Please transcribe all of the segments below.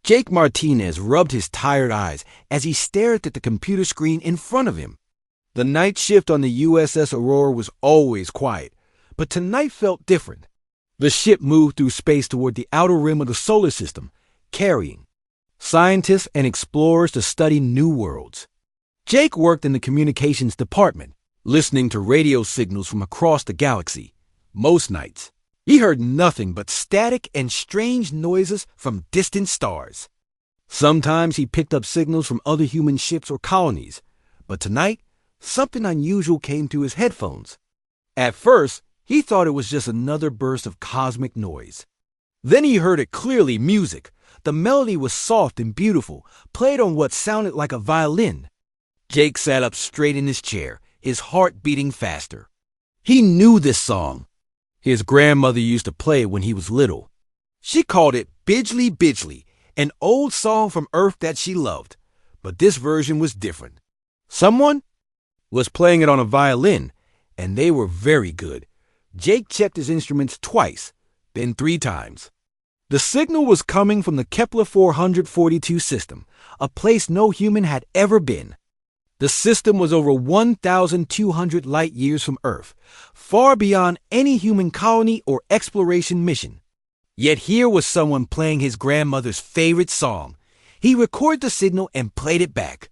Jake Martinez rubbed his tired eyes as he stared at the computer screen in front of him. The night shift on the USS Aurora was always quiet, but tonight felt different. The ship moved through space toward the outer rim of the solar system, carrying scientists and explorers to study new worlds. Jake worked in the communications department, listening to radio signals from across the galaxy. Most nights, he heard nothing but static and strange noises from distant stars. Sometimes he picked up signals from other human ships or colonies, but tonight, something unusual came through his headphones. At first, he thought it was just another burst of cosmic noise. Then he heard it clearly: music. The melody was soft and beautiful, played on what sounded like a violin. Jake sat up straight in his chair, his heart beating faster. He knew this song. His grandmother used to play it when he was little. She called it Bijlee Bijlee, an old song from Earth that she loved. But this version was different. Someone was playing it on a violin, and they were very good. Jake checked his instruments twice, then 3 times. The signal was coming from the Kepler 442 system, a place no human had ever been. The system was over 1,200 light years from Earth, far beyond any human colony or exploration mission. Yet here was someone playing his grandmother's favorite song. He recorded the signal and played it back.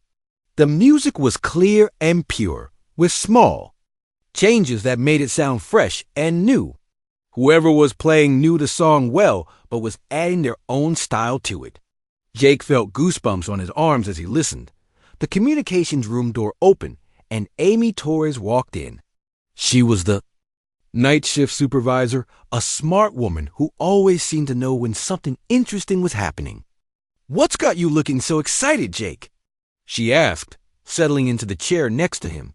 The music was clear and pure, with small changes that made it sound fresh and new. Whoever was playing knew the song well, but was adding their own style to it. Jake felt goosebumps on his arms as he listened. The communications room door opened, and Amy Torres walked in. She was the night shift supervisor, a smart woman who always seemed to know when something interesting was happening. "What's got you looking so excited, Jake?" she asked, settling into the chair next to him.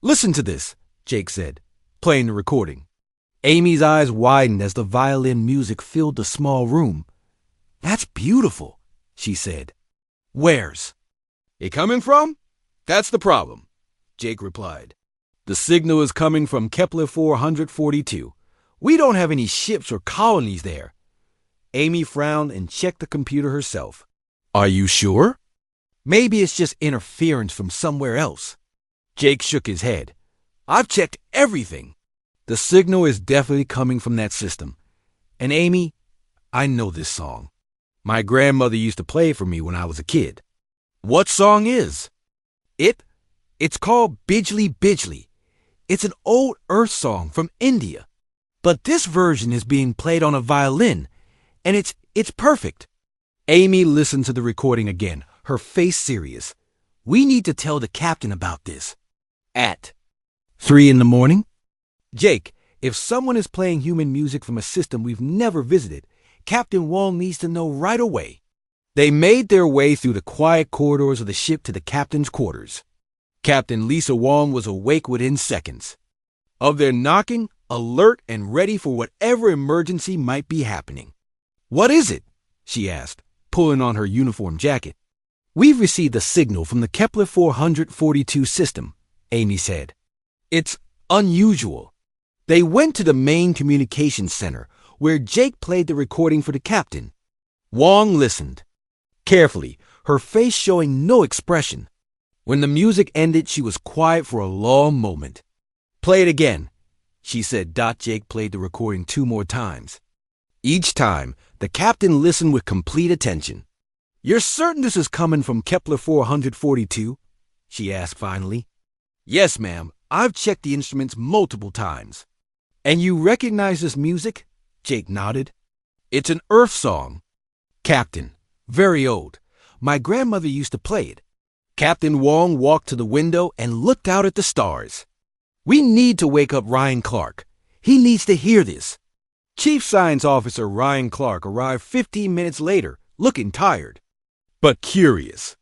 "Listen to this," Jake said, playing the recording. Amy's eyes widened as the violin music filled the small room. "That's beautiful," she said. "Where's it coming from?" "That's the problem," Jake replied. "The signal is coming from Kepler 442. We don't have any ships or colonies there." Amy frowned and checked the computer herself. "Are you sure?" "Maybe it's just interference from somewhere else." Jake shook his head. "I've checked everything. The signal is definitely coming from that system. And Amy, I know this song. My grandmother used to play it for me when I was a kid." "What song is?" It's called Bijlee Bijlee. It's an old Earth song from India. But this version is being played on a violin, and it's perfect." Amy listened to the recording again, her face serious. "We need to tell the captain about this." "At 3 in the morning?" "Jake, if someone is playing human music from a system we've never visited, Captain Wong needs to know right away." They made their way through the quiet corridors of the ship to the captain's quarters. Captain Lisa Wong was awake within seconds of their knocking, alert and ready for whatever emergency might be happening. "What is it?" she asked, pulling on her uniform jacket. "We've received a signal from the Kepler 442 system," Amy said. "It's unusual." They went to the main communications center, where Jake played the recording for the captain. Wong listened carefully, her face showing no expression. When the music ended, she was quiet for a long moment. "Play it again," she said. Jake played the recording 2 more times. Each time, the captain listened with complete attention. "You're certain this is coming from Kepler 442? she asked finally. "Yes, ma'am. I've checked the instruments multiple times." "And you recognize this music?" Jake nodded. "It's an Earth song." "Captain, very old. My grandmother used to play it." Captain Wong walked to the window and looked out at the stars. "We need to wake up Ryan Clark. He needs to hear this." Chief Science Officer Ryan Clark arrived 15 minutes later, looking tired, but curious.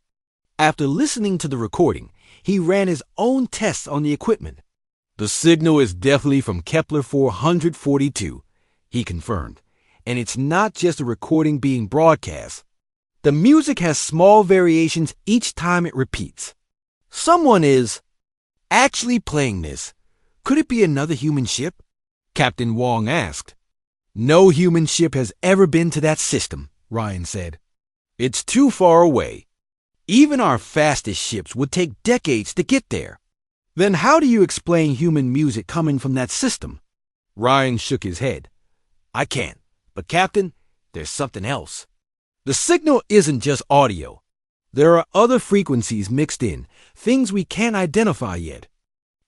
After listening to the recording, he ran his own tests on the equipment. "The signal is definitely from Kepler 442, he confirmed, "and it's not just a recording being broadcast. The music has small variations each time it repeats. Someone is actually playing this. Could it be another human ship?" Captain Wong asked. "No human ship has ever been to that system," Ryan said. It's too far away. Even our fastest ships would take decades to get there. Then how do you explain human music coming from that system? Ryan shook his head. I can't. But Captain, there's something else. The signal isn't just audio. There are other frequencies mixed in, things we can't identify yet.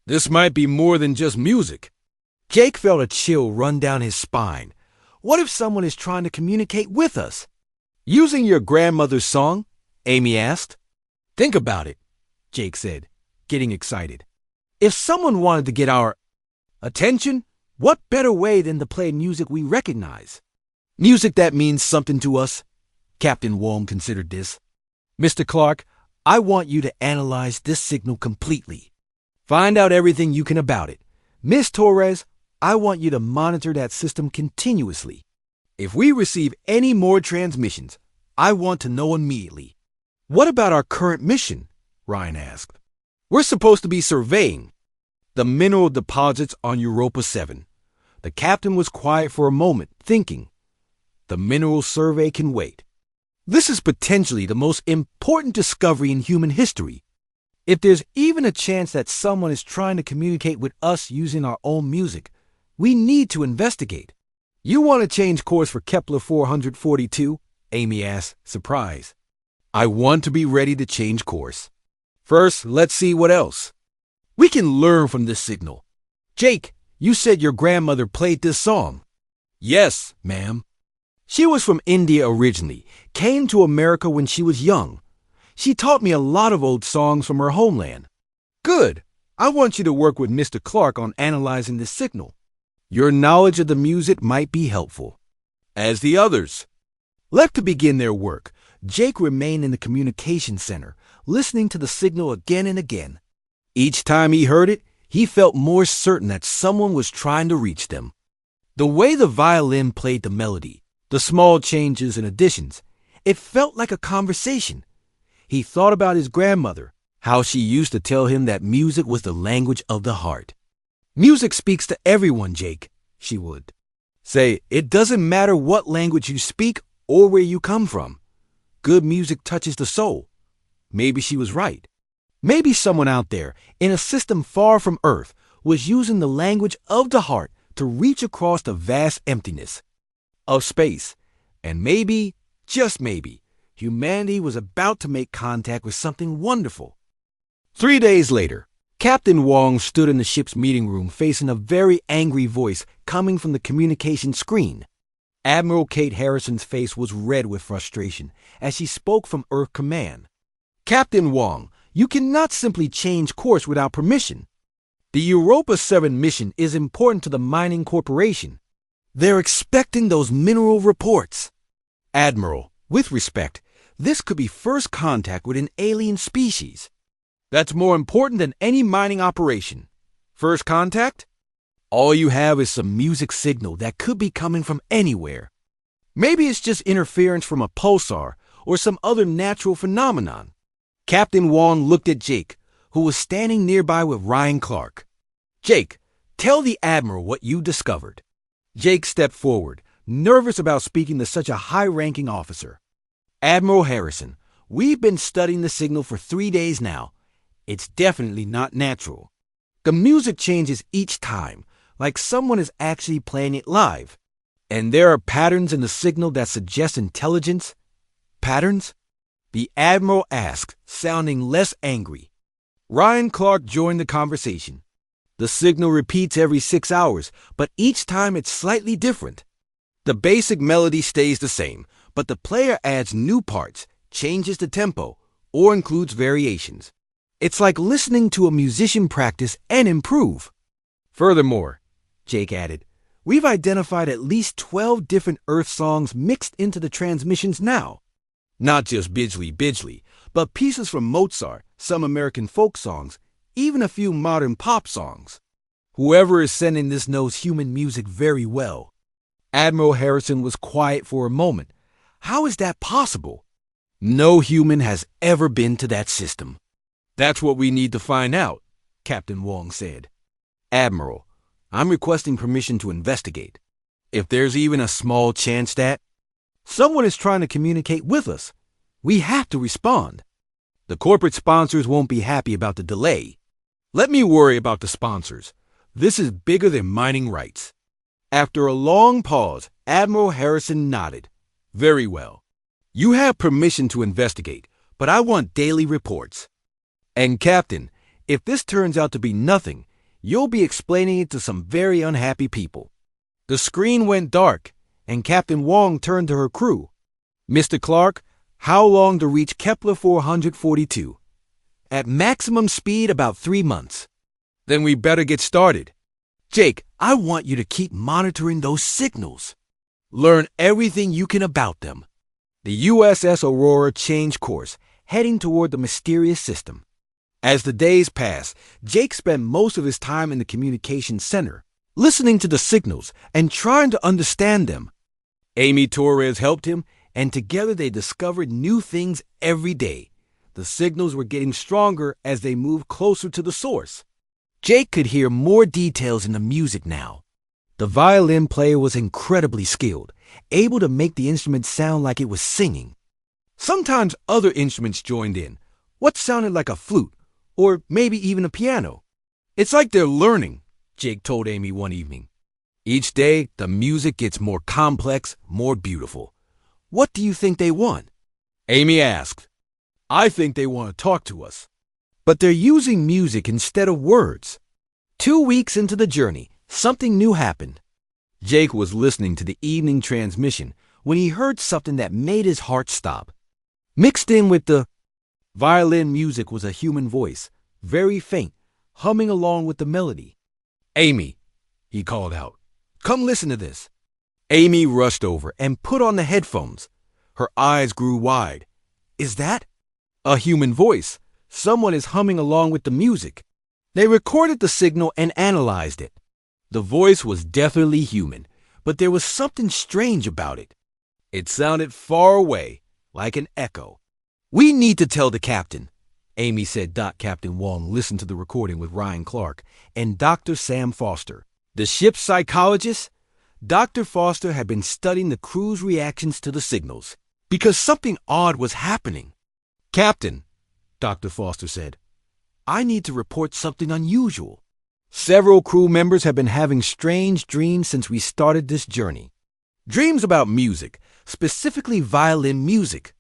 This might be more than just music. Jake felt a chill run down his spine. What if someone is trying to communicate with us? Using your grandmother's song? Amy asked. Think about it, Jake said, getting excited. If someone wanted to get our attention, what better way than to play music we recognize? Music that means something to us. Captain Wong considered this. Mr. Clark, I want you to analyze this signal completely. Find out everything you can about it. Miss Torres, I want you to monitor that system continuously. If we receive any more transmissions, I want to know immediately. What about our current mission? Ryan asked. We're supposed to be surveying the mineral deposits on Europa 7. The captain was quiet for a moment, thinking. The mineral survey can wait. This is potentially the most important discovery in human history. If there's even a chance that someone is trying to communicate with us using our own music, we need to investigate. You want to change course for Kepler 442? Amy asked, surprised. I want to be ready to change course. First, let's see what else. We can learn from this signal. Jake, you said your grandmother played this song. Yes, ma'am. She was from India originally, came to America when she was young. She taught me a lot of old songs from her homeland. Good. I want you to work with Mr. Clark on analyzing this signal. Your knowledge of the music might be helpful. As the others. Left to begin their work, Jake remained in the communication center, listening to the signal again and again. Each time he heard it, he felt more certain that someone was trying to reach them. The way the violin played the melody, the small changes and additions, it felt like a conversation. He thought about his grandmother, how she used to tell him that music was the language of the heart. Music speaks to everyone, Jake, she would say. It doesn't matter what language you speak or where you come from. Good music touches the soul. Maybe she was right. Maybe someone out there, in a system far from Earth, was using the language of the heart to reach across the vast emptiness of space. And maybe, just maybe, humanity was about to make contact with something wonderful. 3 days later, Captain Wong stood in the ship's meeting room facing a very angry voice coming from the communication screen. Admiral Kate Harrison's face was red with frustration as she spoke from Earth Command. Captain Wong, you cannot simply change course without permission. The Europa 7 mission is important to the mining corporation. They're expecting those mineral reports. Admiral, with respect, this could be first contact with an alien species. That's more important than any mining operation. First contact? All you have is some music signal that could be coming from anywhere. Maybe it's just interference from a pulsar or some other natural phenomenon. Captain Wong looked at Jake, who was standing nearby with Ryan Clark. Jake, tell the Admiral what you discovered. Jake stepped forward, nervous about speaking to such a high-ranking officer. Admiral Harrison, we've been studying the signal for 3 days now. It's definitely not natural. The music changes each time, like someone is actually playing it live. And there are patterns in the signal that suggest intelligence. Patterns? The Admiral asked, sounding less angry. Ryan Clark joined the conversation. The signal repeats every 6 hours, but each time it's slightly different. The basic melody stays the same, but the player adds new parts, changes the tempo, or includes variations. It's like listening to a musician practice and improve. Furthermore, Jake added, we've identified at least 12 different Earth songs mixed into the transmissions now. Not just Bijlee Bijlee, but pieces from Mozart, some American folk songs, even a few modern pop songs. Whoever is sending this knows human music very well. Admiral Harrison was quiet for a moment. How is that possible? No human has ever been to that system. That's what we need to find out, Captain Wong said. Admiral, I'm requesting permission to investigate. If there's even a small chance that someone is trying to communicate with us, We have to respond. The corporate sponsors won't be happy about the delay. Let me worry about the sponsors. This is bigger than mining rights. After a long pause, Admiral Harrison nodded. Very well. You have permission to investigate, but I want daily reports. And Captain, if this turns out to be nothing, you'll be explaining it to some very unhappy people. The screen went dark, and Captain Wong turned to her crew. Mr. Clark, how long to reach Kepler 442? At maximum speed, about 3 months. Then we better get started. Jake, I want you to keep monitoring those signals. Learn everything you can about them. The USS Aurora changed course, heading toward the mysterious system. As the days passed, Jake spent most of his time in the communications center, listening to the signals and trying to understand them. Amy Torres helped him, and together they discovered new things every day. The signals were getting stronger as they moved closer to the source. Jake could hear more details in the music now. The violin player was incredibly skilled, able to make the instrument sound like it was singing. Sometimes other instruments joined in, what sounded like a flute, or maybe even a piano. It's like they're learning, Jake told Amy one evening. Each day, the music gets more complex, more beautiful. What do you think they want? Amy asked. I think they want to talk to us. But they're using music instead of words. 2 weeks into the journey, something new happened. Jake was listening to the evening transmission when he heard something that made his heart stop. Mixed in with the violin music was a human voice, very faint, humming along with the melody. Amy, he called out, come listen to this. Amy rushed over and put on the headphones. Her eyes grew wide. Is that a human voice? Someone is humming along with the music. They recorded the signal and analyzed it. The voice was definitely human, but there was something strange about it. It sounded far away, like an echo. We need to tell the captain, Amy said. Captain Wong listened to the recording with Ryan Clark and Dr. Sam Foster, the ship's psychologist. Dr. Foster had been studying the crew's reactions to the signals because something odd was happening. Captain, Dr. Foster said, I need to report something unusual. Several crew members have been having strange dreams since we started this journey. Dreams about music, specifically violin music.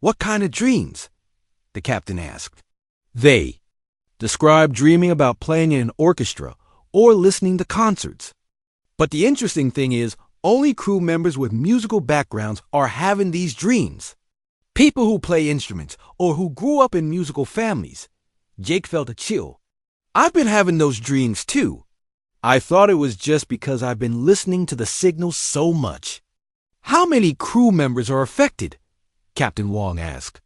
What kind of dreams? The captain asked. They described dreaming about playing in an orchestra or listening to concerts. But the interesting thing is, only crew members with musical backgrounds are having these dreams. People who play instruments or who grew up in musical families. Jake felt a chill. I've been having those dreams too. I thought it was just because I've been listening to the signals so much. How many crew members are affected? Captain Wong asked.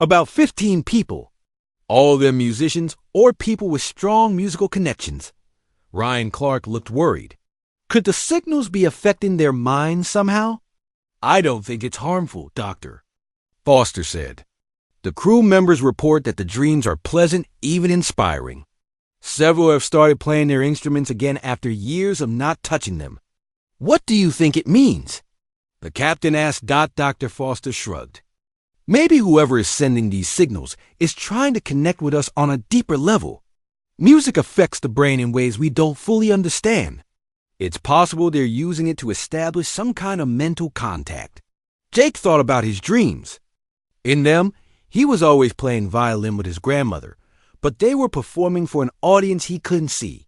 About 15 people. All of them musicians or people with strong musical connections. Ryan Clark looked worried. Could the signals be affecting their minds somehow? I don't think it's harmful, Doctor, Foster said. The crew members report that the dreams are pleasant, even inspiring. Several have started playing their instruments again after years of not touching them. What do you think it means? The captain asked. Dr. Foster shrugged. Maybe whoever is sending these signals is trying to connect with us on a deeper level. Music affects the brain in ways we don't fully understand. It's possible they're using it to establish some kind of mental contact. Jake thought about his dreams. In them, he was always playing violin with his grandmother, but they were performing for an audience he couldn't see.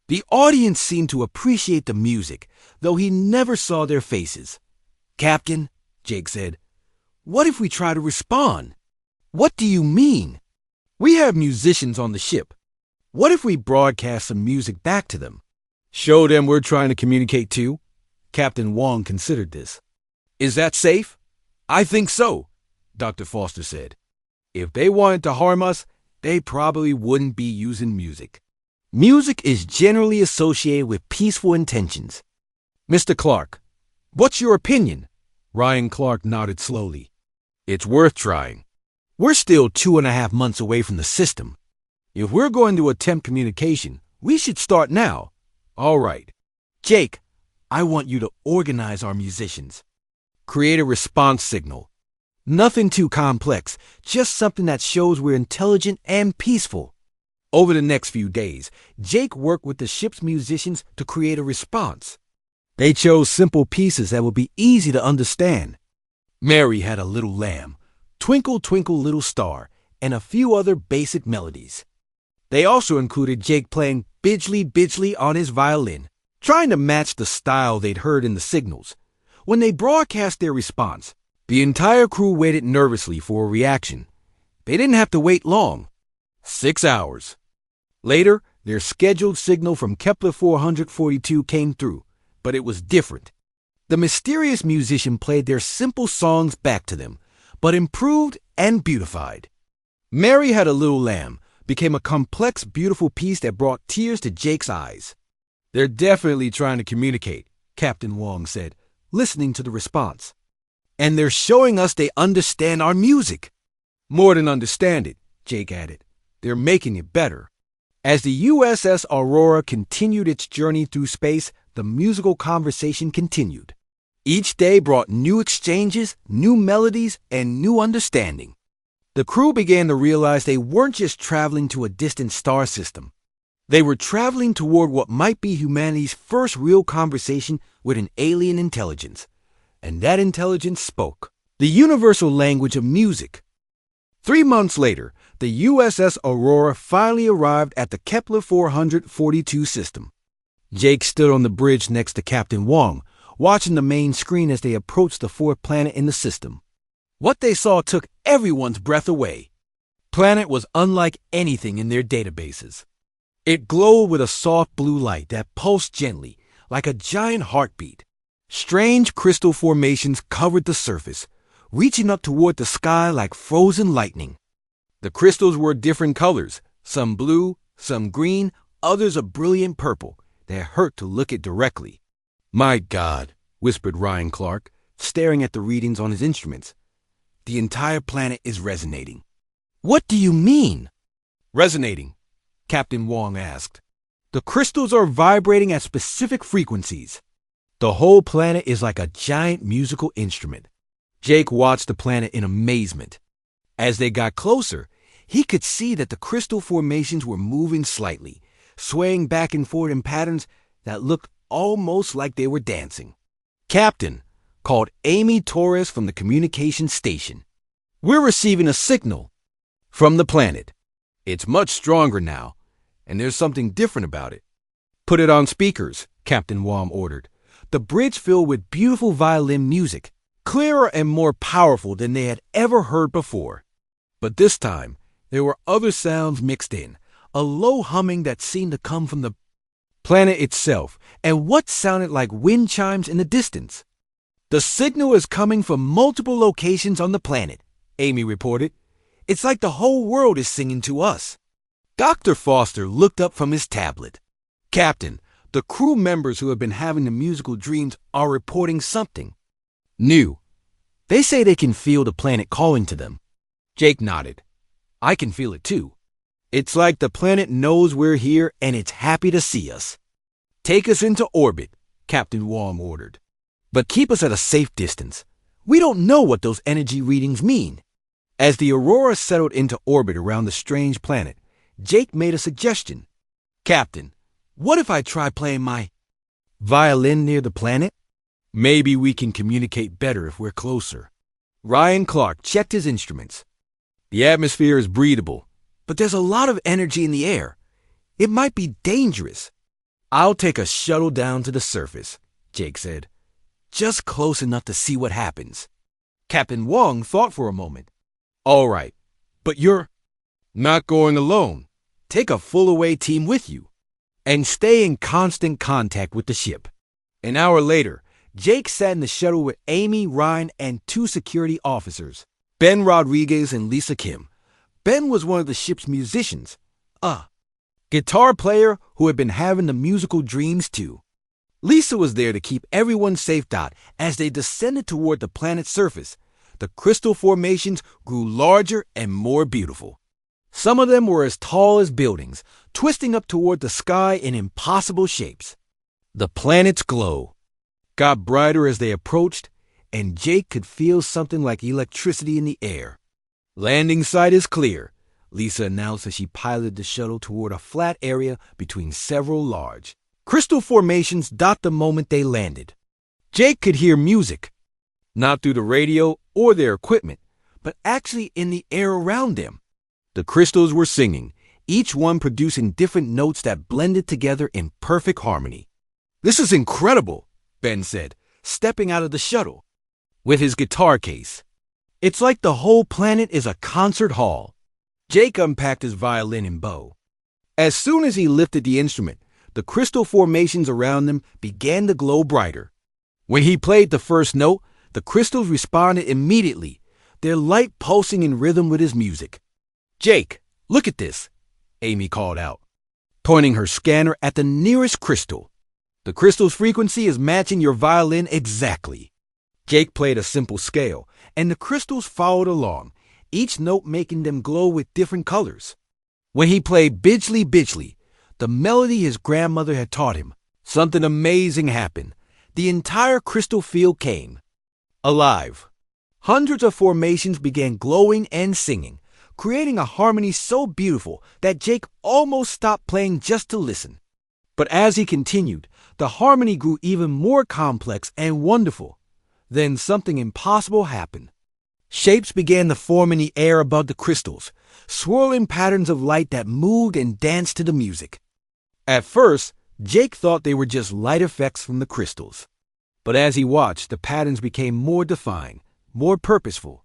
The audience seemed to appreciate the music, though he never saw their faces. Captain, Jake said, what if we try to respond? What do you mean? We have musicians on the ship. What if we broadcast some music back to them? Show them we're trying to communicate too? Captain Wong considered this. Is that safe? I think so, Dr. Foster said. If they wanted to harm us, they probably wouldn't be using music. Music is generally associated with peaceful intentions. Mr. Clark, what's your opinion? Ryan Clark nodded slowly. It's worth trying. We're still 2.5 months away from the system. If we're going to attempt communication, we should start now. All right. Jake, I want you to organize our musicians. Create a response signal. Nothing too complex, just something that shows we're intelligent and peaceful. Over the next few days, Jake worked with the ship's musicians to create a response. They chose simple pieces that would be easy to understand. Mary had a little lamb, Twinkle Twinkle Little Star, and a few other basic melodies. They also included Jake playing Bijlee Bijlee on his violin, trying to match the style they'd heard in the signals. When they broadcast their response, the entire crew waited nervously for a reaction. They didn't have to wait long. 6 hours. Later, their scheduled signal from Kepler 442 came through, but it was different. The mysterious musician played their simple songs back to them, but improved and beautified. Mary Had a Little Lamb became a complex, beautiful piece that brought tears to Jake's eyes. They're definitely trying to communicate, Captain Wong said, listening to the response. And they're showing us they understand our music. More than understand it, Jake added. They're making it better. As the USS Aurora continued its journey through space, the musical conversation continued. Each day brought new exchanges, new melodies, and new understanding. The crew began to realize they weren't just traveling to a distant star system. They were traveling toward what might be humanity's first real conversation with an alien intelligence. And that intelligence spoke the universal language of music. 3 months later, the USS Aurora finally arrived at the Kepler 442 system. Jake stood on the bridge next to Captain Wong, watching the main screen as they approached the fourth planet in the system. What they saw took everyone's breath away. Planet was unlike anything in their databases. It glowed with a soft blue light that pulsed gently, like a giant heartbeat. Strange crystal formations covered the surface, reaching up toward the sky like frozen lightning. The crystals were different colors, some blue, some green, others a brilliant purple that hurt to look at directly. "My God," whispered Ryan Clark, staring at the readings on his instruments. "The entire planet is resonating." "What do you mean?" "Resonating," Captain Wong asked. "The crystals are vibrating at specific frequencies. The whole planet is like a giant musical instrument." Jake watched the planet in amazement. As they got closer, he could see that the crystal formations were moving slightly, swaying back and forth in patterns that looked almost like they were dancing. "Captain," called Amy Torres from the communications station. "We're receiving a signal from the planet. It's much stronger now, and there's something different about it." "Put it on speakers," Captain Wong ordered. The bridge filled with beautiful violin music, clearer and more powerful than they had ever heard before. But this time, there were other sounds mixed in, a low humming that seemed to come from the planet itself, and what sounded like wind chimes in the distance. "The signal is coming from multiple locations on the planet," Amy reported. "It's like the whole world is singing to us." Dr. Foster looked up from his tablet. "Captain, the crew members who have been having the musical dreams are reporting something new. They say they can feel the planet calling to them." Jake nodded. "I can feel it too. It's like the planet knows we're here and it's happy to see us." "Take us into orbit," Captain Wong ordered. "But keep us at a safe distance. We don't know what those energy readings mean." As the Aurora settled into orbit around the strange planet, Jake made a suggestion. "Captain, what if I try playing my violin near the planet? Maybe we can communicate better if we're closer." Ryan Clark checked his instruments. "The atmosphere is breathable, but there's a lot of energy in the air. It might be dangerous." "I'll take a shuttle down to the surface," Jake said. "Just close enough to see what happens." Captain Wong thought for a moment. "All right, but you're not going alone. Take a full-away team with you. And stay in constant contact with the ship." An hour later, Jake sat in the shuttle with Amy, Ryan, and 2 security officers, Ben Rodriguez and Lisa Kim. Ben was one of the ship's musicians, a guitar player who had been having the musical dreams too. Lisa was there to keep everyone safe. As they descended toward the planet's surface, the crystal formations grew larger and more beautiful. Some of them were as tall as buildings, twisting up toward the sky in impossible shapes. The planet's glow got brighter as they approached, and Jake could feel something like electricity in the air. "Landing site is clear," Lisa announced as she piloted the shuttle toward a flat area between several large crystal formations dot the moment they landed. Jake could hear music, not through the radio or their equipment, but actually in the air around them. The crystals were singing, each one producing different notes that blended together in perfect harmony. "This is incredible," Ben said, stepping out of the shuttle with his guitar case. "It's like the whole planet is a concert hall." Jake unpacked his violin and bow. As soon as he lifted the instrument, the crystal formations around them began to glow brighter. When he played the first note, the crystals responded immediately, their light pulsing in rhythm with his music. "Jake, look at this," Amy called out, pointing her scanner at the nearest crystal. "The crystal's frequency is matching your violin exactly." Jake played a simple scale, and the crystals followed along, each note making them glow with different colors. When he played Bijlee Bijlee, the melody his grandmother had taught him, something amazing happened. The entire crystal field came alive. Hundreds of formations began glowing and singing, creating a harmony so beautiful that Jake almost stopped playing just to listen. But as he continued, the harmony grew even more complex and wonderful. Then something impossible happened. Shapes began to form in the air above the crystals, swirling patterns of light that moved and danced to the music. At first, Jake thought they were just light effects from the crystals. But as he watched, the patterns became more defined, more purposeful.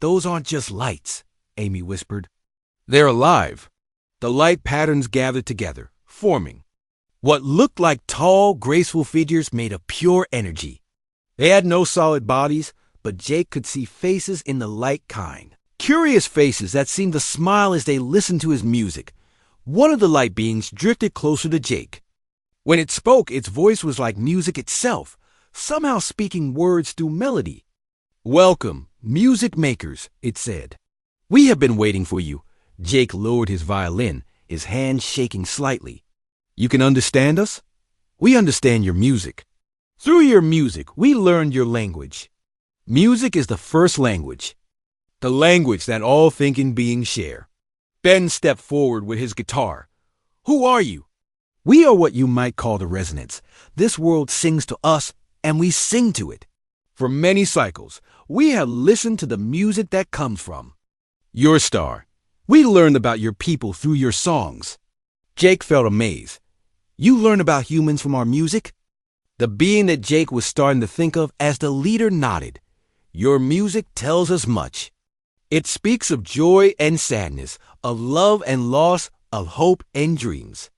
"Those aren't just lights," Amy whispered. "They're alive." The light patterns gathered together, forming what looked like tall, graceful figures made of pure energy. They had no solid bodies, but Jake could see faces in the light kind. Curious faces that seemed to smile as they listened to his music. One of the light beings drifted closer to Jake. When it spoke, its voice was like music itself, somehow speaking words through melody. "Welcome, music makers," it said. "We have been waiting for you." Jake lowered his violin, his hand shaking slightly. "You can understand us? We understand your music. Through your music, we learned your language. Music is the first language, the language that all thinking beings share." Ben stepped forward with his guitar. "Who are you?" "We are what you might call the resonance. This world sings to us, and we sing to it. For many cycles, we have listened to the music that comes from your star. We learned about your people through your songs." Jake felt amazed. "You learn about humans from our music?" The being that Jake was starting to think of as the leader nodded. "Your music tells us much. It speaks of joy and sadness, of love and loss, of hope and dreams.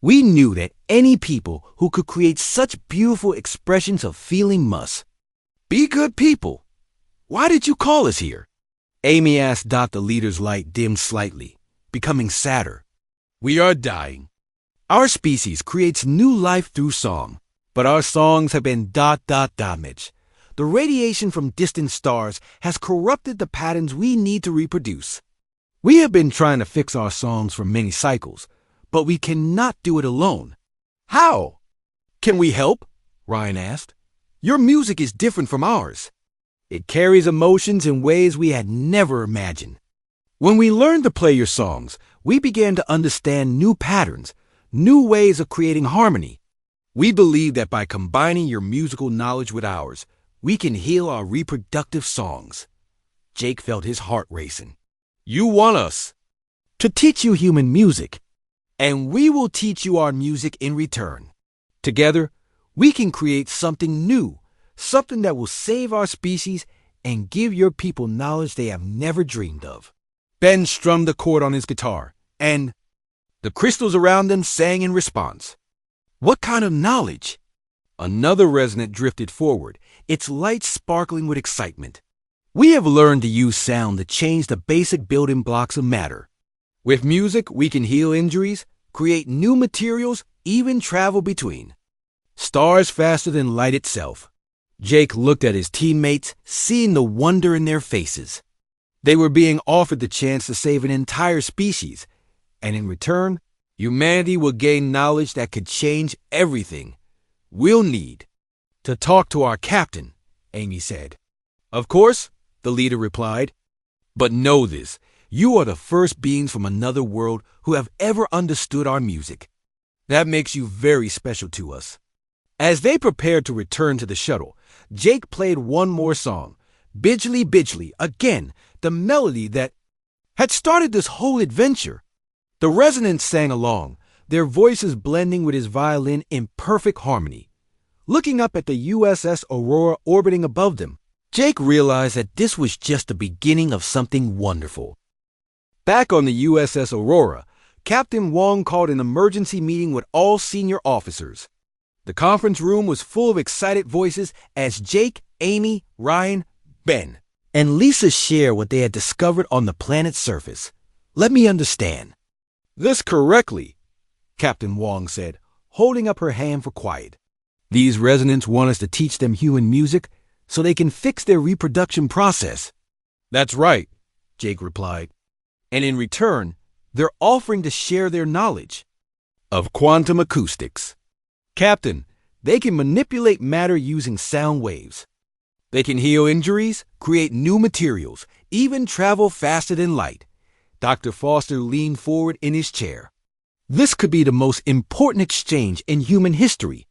We knew that any people who could create such beautiful expressions of feeling must be good people. Why did you call us here?" Amy asked. The leader's light dimmed slightly, becoming sadder. "We are dying. Our species creates new life through song, but our songs have been damaged. The radiation from distant stars has corrupted the patterns we need to reproduce. We have been trying to fix our songs for many cycles, but we cannot do it alone." "How? Can we help?" Ryan asked. "Your music is different from ours. It carries emotions in ways we had never imagined. When we learned to play your songs, we began to understand new patterns, new ways of creating harmony. We believe that by combining your musical knowledge with ours, we can heal our reproductive songs." Jake felt his heart racing. "You want us to teach you human music, and we will teach you our music in return. Together, we can create something new, something that will save our species and give your people knowledge they have never dreamed of." Ben strummed a chord on his guitar, and the crystals around them sang in response. "What kind of knowledge?" Another resonant drifted forward, its light sparkling with excitement. "We have learned to use sound to change the basic building blocks of matter. With music, we can heal injuries, create new materials, even travel between stars faster than light itself." Jake looked at his teammates, seeing the wonder in their faces. They were being offered the chance to save an entire species, and in return, humanity will gain knowledge that could change everything. "We'll need to talk to our captain," Amy said. Of course, the leader replied. But know this, you are the first beings from another world who have ever understood our music. That makes you very special to us. As they prepared to return to the shuttle, Jake played one more song, Bijlee Bijlee, again, the melody that had started this whole adventure. The resonance sang along, their voices blending with his violin in perfect harmony. Looking up at the USS Aurora orbiting above them, Jake realized that this was just the beginning of something wonderful. Back on the USS Aurora, Captain Wong called an emergency meeting with all senior officers. The conference room was full of excited voices as Jake, Amy, Ryan, Ben, and Lisa shared what they had discovered on the planet's surface. Let me understand this correctly, Captain Wong said, holding up her hand for quiet. These residents want us to teach them human music so they can fix their reproduction process. That's right, Jake replied. And in return, they're offering to share their knowledge of quantum acoustics. Captain, they can manipulate matter using sound waves. They can heal injuries, create new materials, even travel faster than light. Dr. Foster leaned forward in his chair. This could be the most important exchange in human history.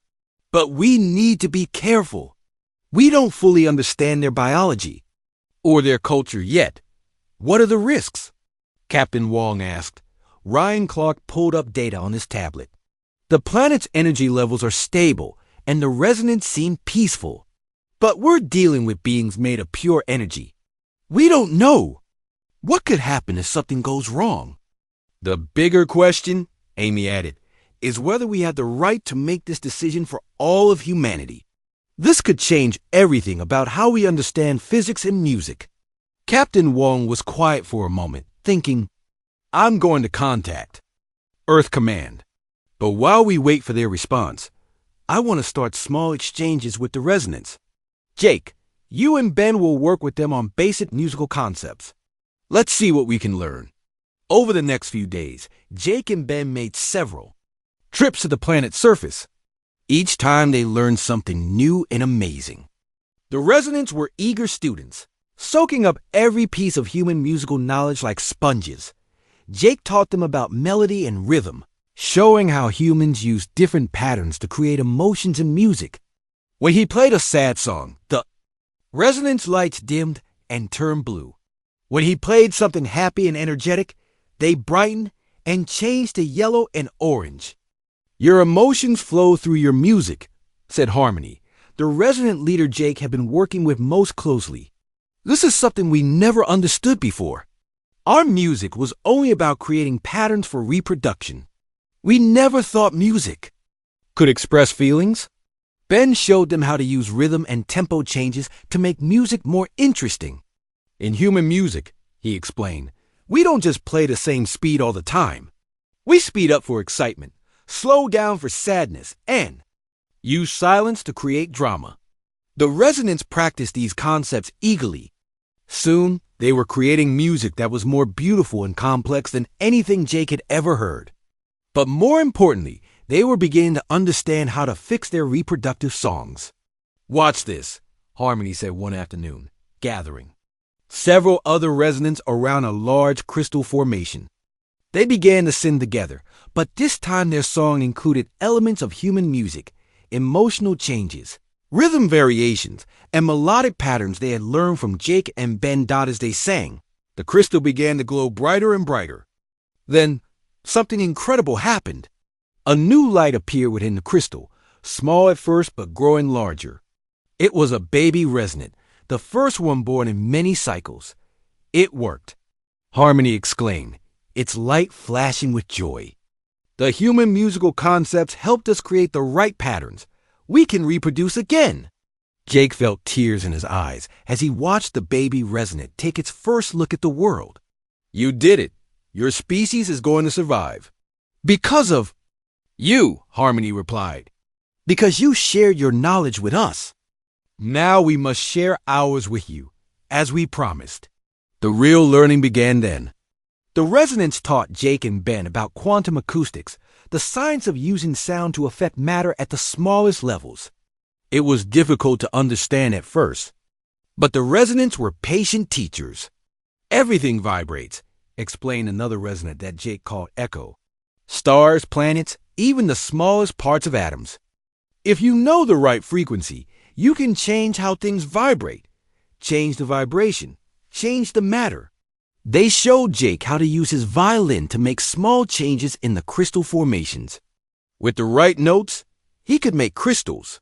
But we need to be careful. We don't fully understand their biology or their culture yet. What are the risks? Captain Wong asked. Ryan Clark pulled up data on his tablet. The planet's energy levels are stable, and the resonance seemed peaceful. But we're dealing with beings made of pure energy. We don't know. What could happen if something goes wrong? The bigger question, Amy added, is whether we have the right to make this decision for all of humanity. This could change everything about how we understand physics and music. Captain Wong was quiet for a moment, thinking, I'm going to contact Earth Command. But while we wait for their response, I want to start small exchanges with the resonance. Jake, you and Ben will work with them on basic musical concepts. Let's see what we can learn. Over the next few days, Jake and Ben made several trips to the planet's surface. Each time they learned something new and amazing. The resonants were eager students, soaking up every piece of human musical knowledge like sponges. Jake taught them about melody and rhythm, showing how humans use different patterns to create emotions in music. When he played a sad song, the resonance lights dimmed and turned blue. When he played something happy and energetic, they brightened and changed to yellow and orange. Your emotions flow through your music, said Harmony, the resonant leader Jake had been working with most closely. This is something we never understood before. Our music was only about creating patterns for reproduction. We never thought music could express feelings. Ben showed them how to use rhythm and tempo changes to make music more interesting. In human music, he explained, we don't just play the same speed all the time. We speed up for excitement, slow down for sadness, and use silence to create drama. The resonants practiced these concepts eagerly. Soon, they were creating music that was more beautiful and complex than anything Jake had ever heard. But more importantly, they were beginning to understand how to fix their reproductive songs. Watch this, Harmony said one afternoon, gathering several other resonants around a large crystal formation. They began to sing together, but this time their song included elements of human music, emotional changes, rhythm variations, and melodic patterns they had learned from Jake and Ben Dodd as they sang. The crystal began to glow brighter and brighter. Then, something incredible happened. A new light appeared within the crystal, small at first but growing larger. It was a baby resonant, the first one born in many cycles. It worked, Harmony exclaimed, its light flashing with joy. The human musical concepts helped us create the right patterns. We can reproduce again. Jake felt tears in his eyes as he watched the baby resonant take its first look at the world. You did it. Your species is going to survive. Because of you, Harmony replied. Because you shared your knowledge with us. Now we must share ours with you, as we promised. The real learning began then. The resonants taught Jake and Ben about quantum acoustics, the science of using sound to affect matter at the smallest levels. It was difficult to understand at first, but the resonants were patient teachers. Everything vibrates, explained another resonant that Jake called Echo. Stars, planets, even the smallest parts of atoms. If you know the right frequency, you can change how things vibrate, change the vibration, change the matter. They showed Jake how to use his violin to make small changes in the crystal formations. With the right notes, he could make crystals,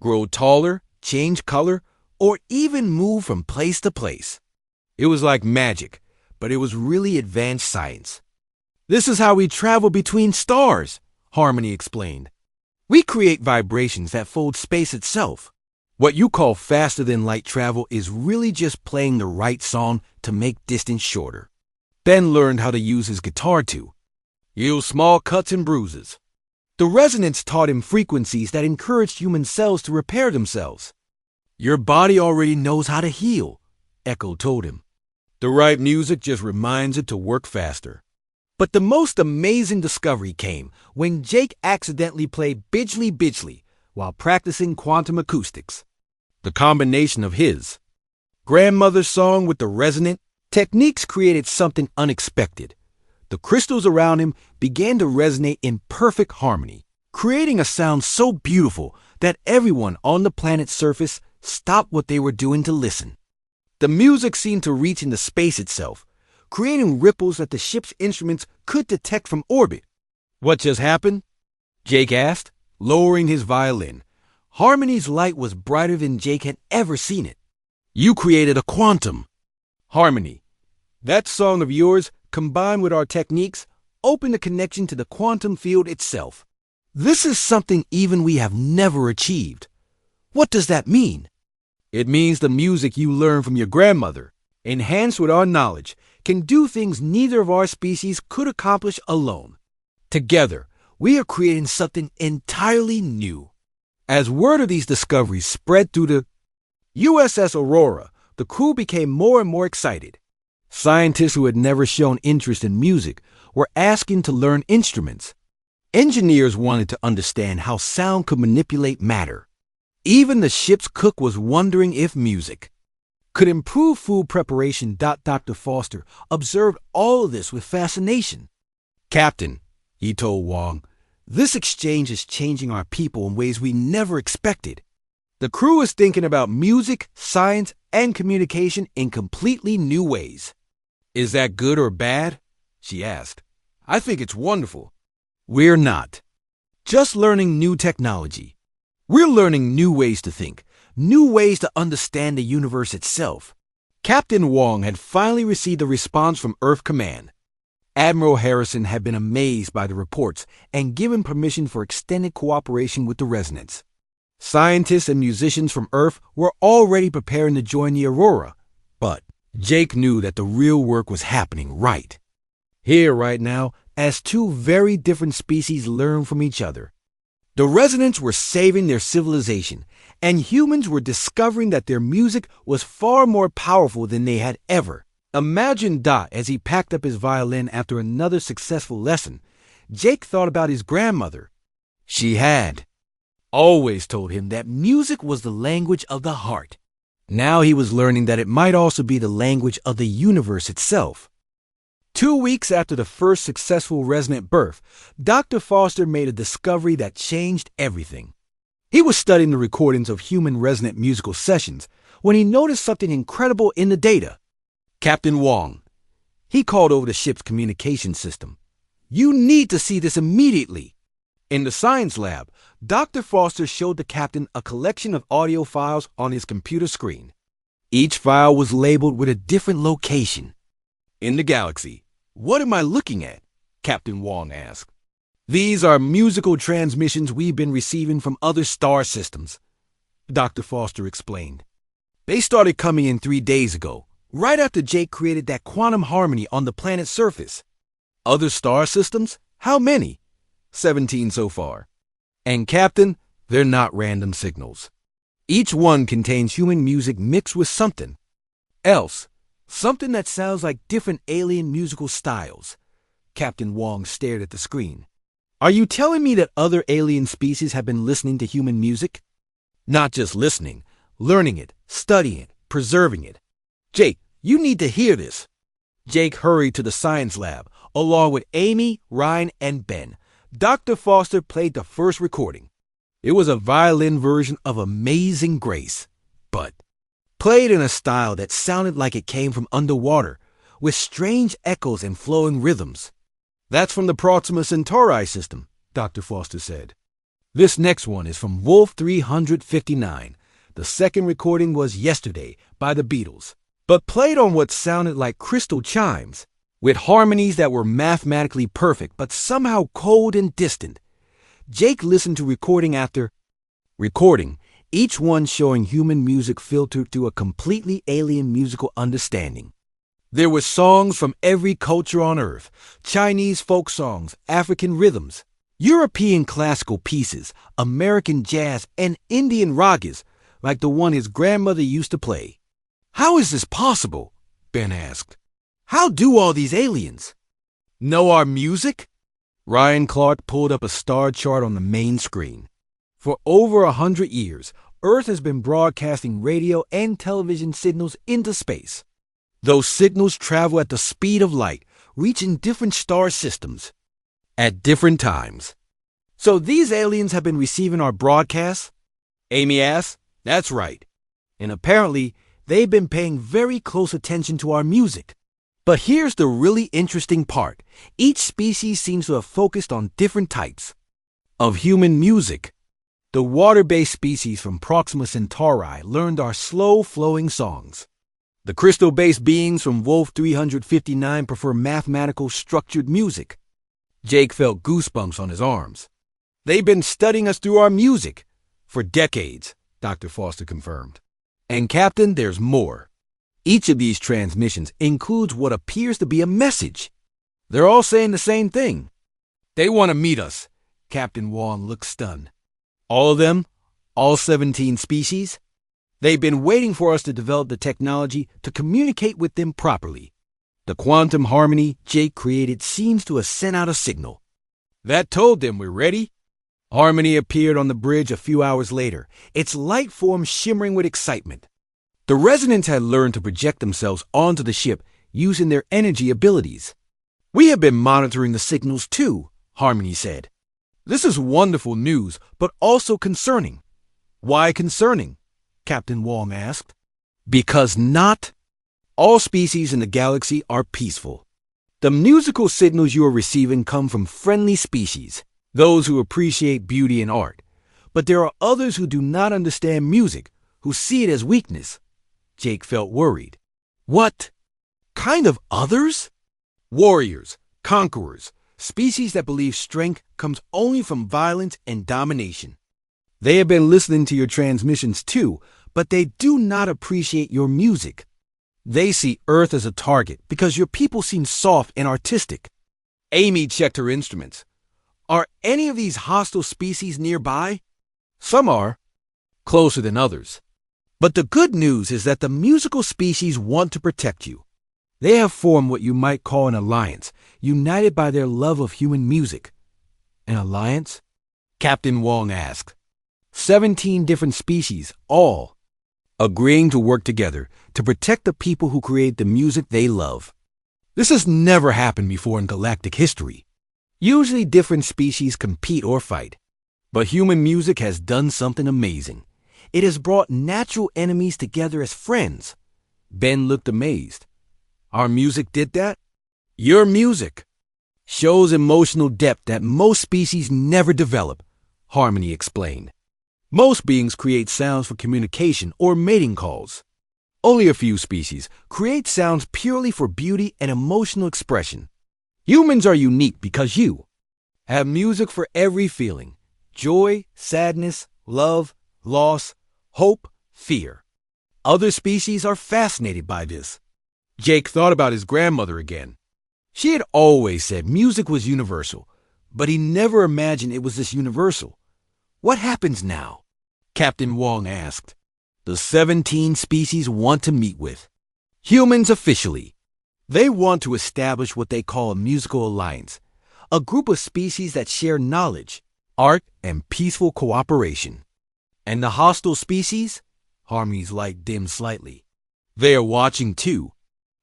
grow taller, change color, or even move from place to place. It was like magic, but it was really advanced science. This is how we travel between stars, Harmony explained. We create vibrations that fold space itself. What you call faster than light travel is really just playing the right song to make distance shorter. Ben learned how to use his guitar to heal small cuts and bruises. The resonance taught him frequencies that encouraged human cells to repair themselves. Your body already knows how to heal, Echo told him. The right music just reminds it to work faster. But the most amazing discovery came when Jake accidentally played Bijlee Bijlee while practicing quantum acoustics. The combination of his grandmother's song with the resonant techniques created something unexpected. The crystals around him began to resonate in perfect harmony, creating a sound so beautiful that everyone on the planet's surface stopped what they were doing to listen. The music seemed to reach into space itself, creating ripples that the ship's instruments could detect from orbit. What just happened? Jake asked, lowering his violin. Harmony's light was brighter than Jake had ever seen it. You created a quantum. Harmony, that song of yours, combined with our techniques, opened a connection to the quantum field itself. This is something even we have never achieved. What does that mean? It means the music you learned from your grandmother, enhanced with our knowledge, can do things neither of our species could accomplish alone. Together, we are creating something entirely new. As word of these discoveries spread through the USS Aurora, the crew became more and more excited. Scientists who had never shown interest in music were asking to learn instruments. Engineers wanted to understand how sound could manipulate matter. Even the ship's cook was wondering if music could improve food preparation. Dr. Foster observed all of this with fascination. Captain, he told Wong, this exchange is changing our people in ways we never expected. The crew is thinking about music, science, and communication in completely new ways. Is that good or bad? She asked. I think it's wonderful. We're not just learning new technology. We're learning new ways to think, new ways to understand the universe itself. Captain Wong had finally received a response from Earth Command. Admiral Harrison had been amazed by the reports and given permission for extended cooperation with the resonance. Scientists and musicians from Earth were already preparing to join the Aurora, but Jake knew that the real work was happening right here, right now, as two very different species learn from each other. The resonants were saving their civilization, and humans were discovering that their music was far more powerful than they had ever. Imagine Dot as he packed up his violin after another successful lesson. Jake thought about his grandmother. She had always told him that music was the language of the heart. Now he was learning that it might also be the language of the universe itself. 2 weeks after the first successful resonant birth, Dr. Foster made a discovery that changed everything. He was studying the recordings of human resonant musical sessions when he noticed something incredible in the data. Captain Wong, he called over the ship's communication system. You need to see this immediately. In the science lab, Dr. Foster showed the captain a collection of audio files on his computer screen. Each file was labeled with a different location in the galaxy. What am I looking at? Captain Wong asked. These are musical transmissions we've been receiving from other star systems, Dr. Foster explained. They started coming in 3 days ago, right after Jake created that quantum harmony on the planet's surface. Other star systems? How many? 17 so far. And Captain, they're not random signals. Each one contains human music mixed with something else. Something that sounds like different alien musical styles. Captain Wong stared at the screen. Are you telling me that other alien species have been listening to human music? Not just listening, learning it, studying it, preserving it. Jake, you need to hear this. Jake hurried to the science lab, along with Amy, Ryan, and Ben. Dr. Foster played the first recording. It was a violin version of Amazing Grace, but played in a style that sounded like it came from underwater, with strange echoes and flowing rhythms. That's from the Proxima Centauri system, Dr. Foster said. This next one is from Wolf 359. The second recording was yesterday by the Beatles, but played on what sounded like crystal chimes, with harmonies that were mathematically perfect but somehow cold and distant. Jake listened to recording after recording, each one showing human music filtered through a completely alien musical understanding. There were songs from every culture on Earth, Chinese folk songs, African rhythms, European classical pieces, American jazz, and Indian ragas, like the one his grandmother used to play. "How is this possible?" Ben asked. "How do all these aliens know our music?" Ryan Clark pulled up a star chart on the main screen. For over 100 years, Earth has been broadcasting radio and television signals into space. Those signals travel at the speed of light, reaching different star systems at different times. "So these aliens have been receiving our broadcasts?" Amy asked. "That's right. And apparently, they've been paying very close attention to our music. But here's the really interesting part. Each species seems to have focused on different types of human music. The water-based species from Proxima Centauri learned our slow-flowing songs. The crystal-based beings from Wolf 359 prefer mathematical, structured music." Jake felt goosebumps on his arms. "They've been studying us through our music for decades," Dr. Foster confirmed. "And Captain, there's more. Each of these transmissions includes what appears to be a message. They're all saying the same thing. They want to meet us." Captain Wong looked stunned. "All of them? All 17 species? They've been waiting for us to develop the technology to communicate with them properly. The quantum harmony Jake created seems to have sent out a signal that told them we're ready." Harmony appeared on the bridge a few hours later, its light form shimmering with excitement. The residents had learned to project themselves onto the ship using their energy abilities. "We have been monitoring the signals too," Harmony said. "This is wonderful news, but also concerning." "Why concerning?" Captain Wong asked. "Because not all species in the galaxy are peaceful. The musical signals you are receiving come from friendly species, those who appreciate beauty and art. But there are others who do not understand music, who see it as weakness." Jake felt worried. "What kind of others?" "Warriors, conquerors, species that believe strength comes only from violence and domination. They have been listening to your transmissions too, but they do not appreciate your music. They see Earth as a target because your people seem soft and artistic." Amy checked her instruments. "Are any of these hostile species nearby?" "Some are, closer than others. But the good news is that the musical species want to protect you. They have formed what you might call an alliance, united by their love of human music." "An alliance?" Captain Wong asked. 17 different species, all agreeing to work together to protect the people who create the music they love. This has never happened before in galactic history. Usually different species compete or fight. But human music has done something amazing. It has brought natural enemies together as friends." Ben looked amazed. "Our music did that?" "Your music shows emotional depth that most species never develop," Harmony explained. "Most beings create sounds for communication or mating calls. Only a few species create sounds purely for beauty and emotional expression. Humans are unique because you have music for every feeling: joy, sadness, love, loss, hope, fear. Other species are fascinated by this." Jake thought about his grandmother again. She had always said music was universal, but he never imagined it was this universal. "What happens now?" Captain Wong asked. "The 17 species want to meet with humans officially. They want to establish what they call a musical alliance, a group of species that share knowledge, art, and peaceful cooperation." And the hostile species? Harmony's light dimmed slightly. They are watching too.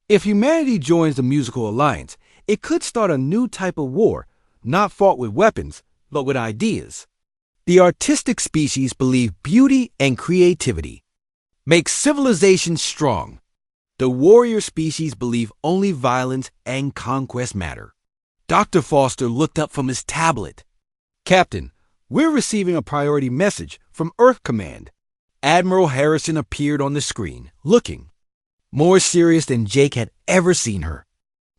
If humanity joins the musical alliance, it could start a new type of war, not fought with weapons, but with ideas. The artistic species believe beauty and creativity make civilization strong. The warrior species believe only violence and conquest matter. Dr. Foster looked up from his tablet. Captain, we're receiving a priority message from Earth Command. Admiral Harrison appeared on the screen, looking more serious than Jake had ever seen her.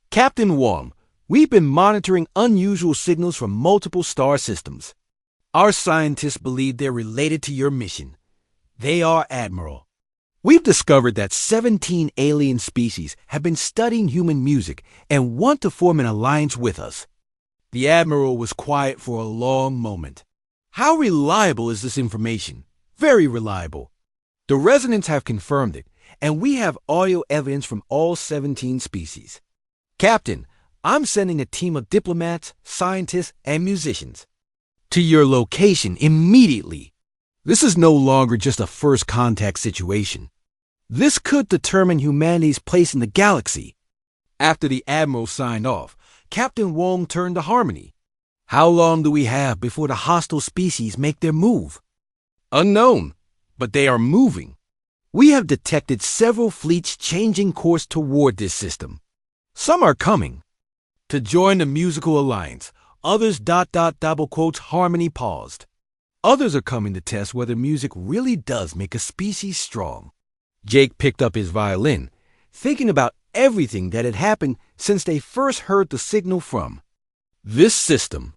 Captain Wong, we've been monitoring unusual signals from multiple star systems. Our scientists believe they're related to your mission. They are, Admiral. We've discovered that 17 alien species have been studying human music and want to form an alliance with us. The Admiral was quiet for a long moment. How reliable is this information? Very reliable. The resonants have confirmed it, and we have audio evidence from all 17 species. Captain, I'm sending a team of diplomats, scientists, and musicians to your location immediately. This is no longer just a first contact situation. This could determine humanity's place in the galaxy. After the Admiral signed off, Captain Wong turned to Harmony. How long do we have before the hostile species make their move? Unknown, but they are moving. We have detected several fleets changing course toward this system. Some are coming to join the musical alliance. Others ... Harmony paused. Others are coming to test whether music really does make a species strong. Jake picked up his violin, thinking about everything that had happened since they first heard the signal from this system.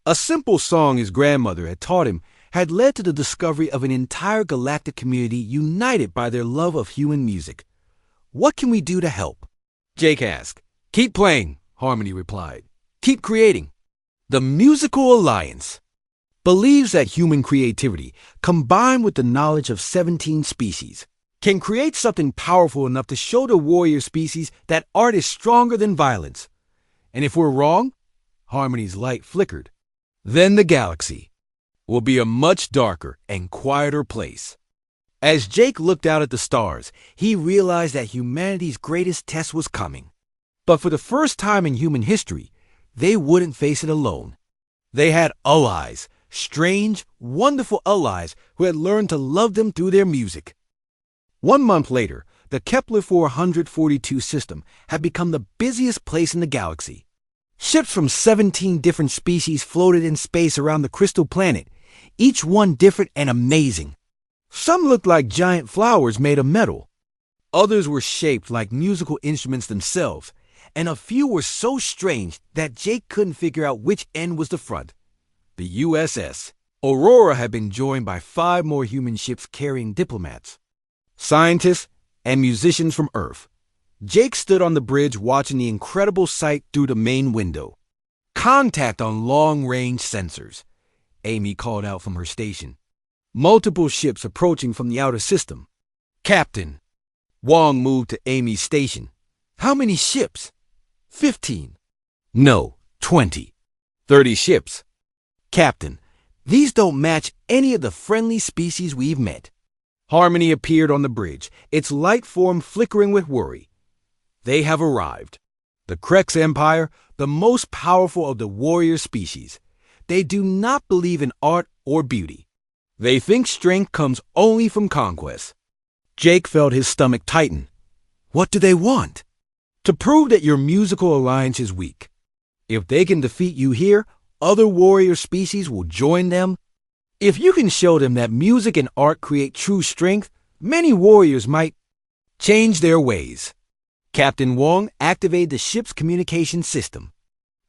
A simple song his grandmother had taught him had led to the discovery of an entire galactic community united by their love of human music. What can we do to help? Jake asked. Keep playing, Harmony replied. Keep creating. The Musical Alliance believes that human creativity, combined with the knowledge of 17 species, can create something powerful enough to show the warrior species that art is stronger than violence. And if we're wrong, Harmony's light flickered, then the galaxy will be a much darker and quieter place. As Jake looked out at the stars, he realized that humanity's greatest test was coming. But for the first time in human history, they wouldn't face it alone. They had allies, strange, wonderful allies who had learned to love them through their music. 1 month later, the Kepler 442 system had become the busiest place in the galaxy. Ships from 17 different species floated in space around the crystal planet, each one different and amazing. Some looked like giant flowers made of metal. Others were shaped like musical instruments themselves, and a few were so strange that Jake couldn't figure out which end was the front. The USS Aurora had been joined by 5 more human ships carrying diplomats, scientists, and musicians from Earth. Jake stood on the bridge watching the incredible sight through the main window. Contact on long-range sensors, Amy called out from her station. Multiple ships approaching from the outer system. Captain. Wong moved to Amy's station. How many ships? 15. No, 20. 30 ships. Captain, these don't match any of the friendly species we've met. Harmony appeared on the bridge, its light form flickering with worry. They have arrived. The Krex Empire, the most powerful of the warrior species. They do not believe in art or beauty. They think strength comes only from conquest. Jake felt his stomach tighten. What do they want? To prove that your musical alliance is weak. If they can defeat you here, other warrior species will join them. If you can show them that music and art create true strength, many warriors might change their ways. Captain Wong activated the ship's communication system.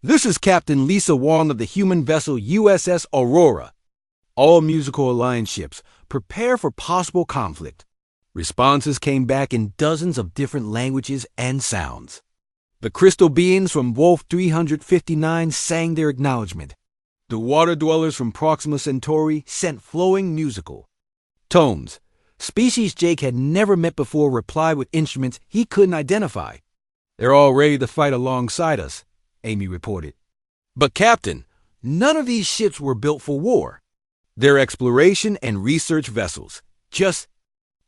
This is Captain Lisa Wong of the human vessel USS Aurora. All musical alliance ships, prepare for possible conflict. Responses came back in dozens of different languages and sounds. The crystal beings from Wolf 359 sang their acknowledgement. The water dwellers from Proxima Centauri sent flowing musical tones. Species Jake had never met before replied with instruments he couldn't identify. They're all ready to fight alongside us, Amy reported. But Captain, none of these ships were built for war. They're exploration and research vessels, just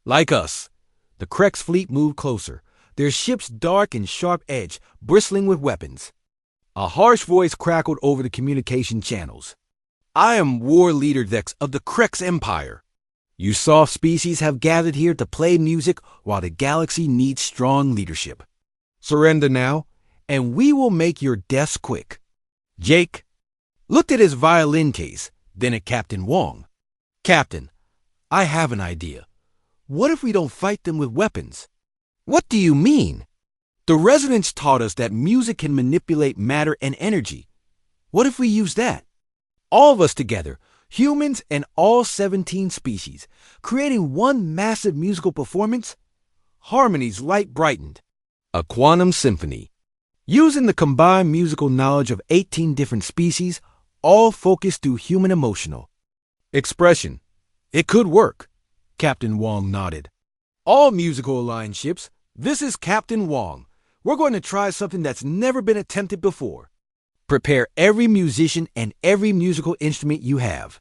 like us. The Krek's fleet moved closer, their ship's dark and sharp edge bristling with weapons. A harsh voice crackled over the communication channels. I am war leader Dex of the Krek's Empire. You soft species have gathered here to play music while the galaxy needs strong leadership. Surrender now, and we will make your deaths quick. Jake looked at his violin case, then at Captain Wong. Captain, I have an idea. What if we don't fight them with weapons? What do you mean? The resonance taught us that music can manipulate matter and energy. What if we use that? All of us together, humans and all 17 species, creating one massive musical performance? Harmony's light brightened. A quantum symphony. Using the combined musical knowledge of 18 different species, all focused through human emotional expression. It could work. Captain Wong nodded. All musical aligned ships, this is Captain Wong. We're going to try something that's never been attempted before. Prepare every musician and every musical instrument you have.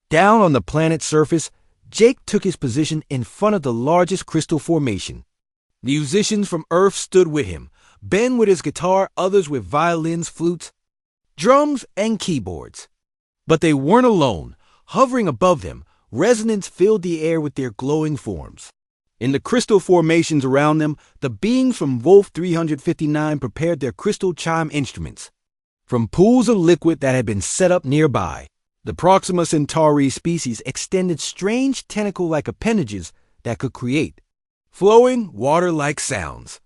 Down on the planet's surface, Jake took his position in front of the largest crystal formation. Musicians from Earth stood with him, Ben with his guitar, others with violins, flutes, drums, and keyboards. But they weren't alone. Hovering above them, resonance filled the air with their glowing forms. In the crystal formations around them, the beings from Wolf 359 prepared their crystal chime instruments. From pools of liquid that had been set up nearby, the Proxima Centauri species extended strange tentacle-like appendages that could create flowing, water-like sounds.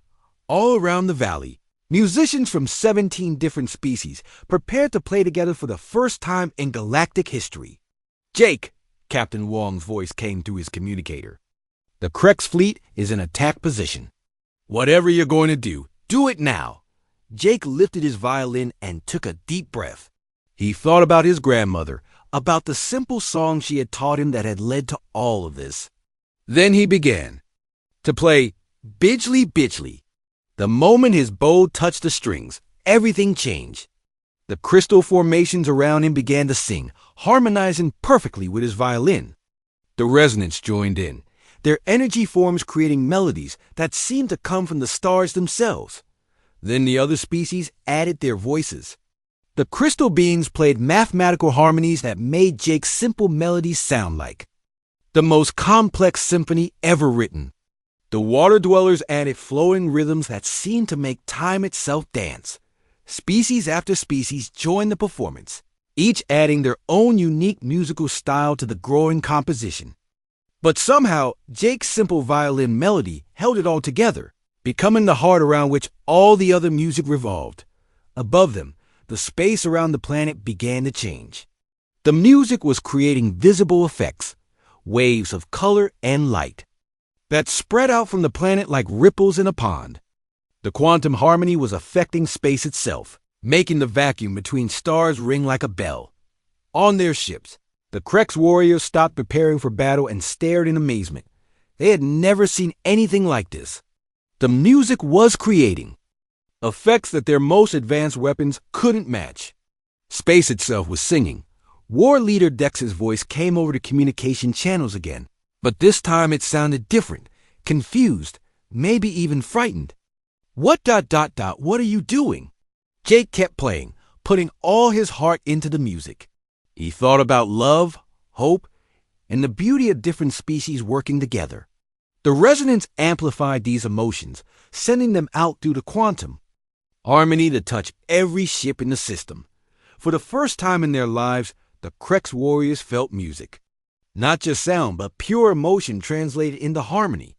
All around the valley, musicians from 17 different species prepared to play together for the first time in galactic history. Jake, Captain Wong's voice came through his communicator. The Krek's fleet is in attack position. Whatever you're going to do it now. Jake lifted his violin and took a deep breath. He thought about his grandmother, about the simple song she had taught him that had led to all of this. Then he began to play Bijlee Bijlee. The moment his bow touched the strings, everything changed. The crystal formations around him began to sing, harmonizing perfectly with his violin. The resonance joined in, their energy forms creating melodies that seemed to come from the stars themselves. Then the other species added their voices. The crystal beings played mathematical harmonies that made Jake's simple melodies sound like the most complex symphony ever written. The water dwellers added flowing rhythms that seemed to make time itself dance. Species after species joined the performance, each adding their own unique musical style to the growing composition. But somehow, Jake's simple violin melody held it all together, becoming the heart around which all the other music revolved. Above them, the space around the planet began to change. The music was creating visible effects, waves of color and light, that spread out from the planet like ripples in a pond. The quantum harmony was affecting space itself, making the vacuum between stars ring like a bell. On their ships, the Krek's warriors stopped preparing for battle and stared in amazement. They had never seen anything like this. The music was creating effects that their most advanced weapons couldn't match. Space itself was singing. War Leader Dex's voice came over the communication channels again, but this time it sounded different, confused, maybe even frightened. What are you doing? Jake kept playing, putting all his heart into the music. He thought about love, hope, and the beauty of different species working together. The resonance amplified these emotions, sending them out through the quantum harmony to touch every ship in the system. For the first time in their lives, the Krek's warriors felt music. Not just sound, but pure emotion translated into harmony.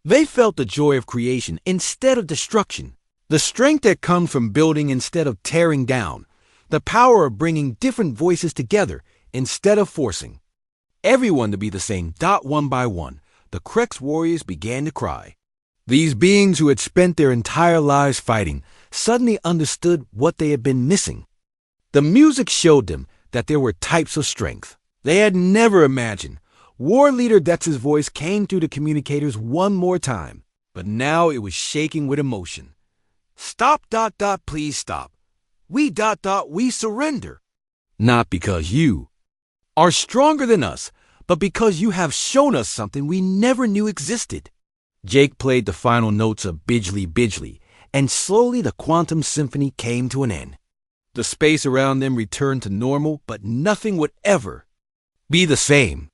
They felt the joy of creation instead of destruction, the strength that comes from building instead of tearing down, the power of bringing different voices together instead of forcing everyone to be the same. One by one, the Krek's warriors began to cry. These beings who had spent their entire lives fighting suddenly understood what they had been missing. The music showed them that there were types of strength they had never imagined. War Leader Dex's voice came through the communicators one more time, but now it was shaking with emotion. Stop, please stop. We surrender. Not because you are stronger than us, but because you have shown us something we never knew existed. Jake played the final notes of Bijlee Bijlee, and slowly the quantum symphony came to an end. The space around them returned to normal, but nothing would ever be the same.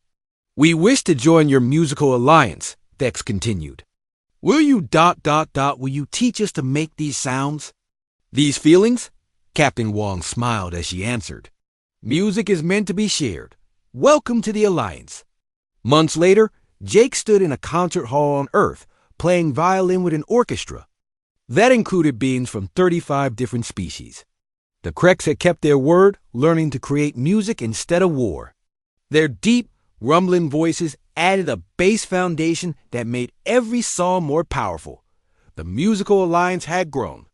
We wish to join your musical alliance, Dex continued. Will you ... will you teach us to make these sounds? These feelings? Captain Wong smiled as she answered. Music is meant to be shared. Welcome to the alliance. Months later, Jake stood in a concert hall on Earth, playing violin with an orchestra. That included beings from 35 different species. The Kreks had kept their word, learning to create music instead of war. Their deep, rumbling voices added a bass foundation that made every song more powerful. The musical alliance had grown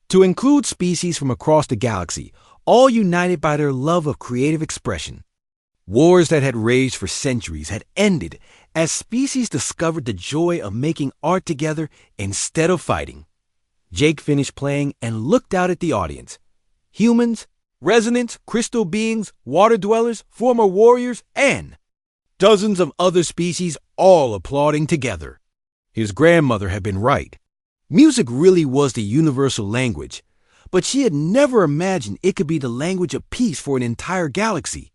to include species from across the galaxy, all united by their love of creative expression. Wars that had raged for centuries had ended as species discovered the joy of making art together instead of fighting. Jake finished playing and looked out at the audience. Humans, resonants, crystal beings, water dwellers, former warriors, and dozens of other species all applauding together. His grandmother had been right. Music really was the universal language, but she had never imagined it could be the language of peace for an entire galaxy.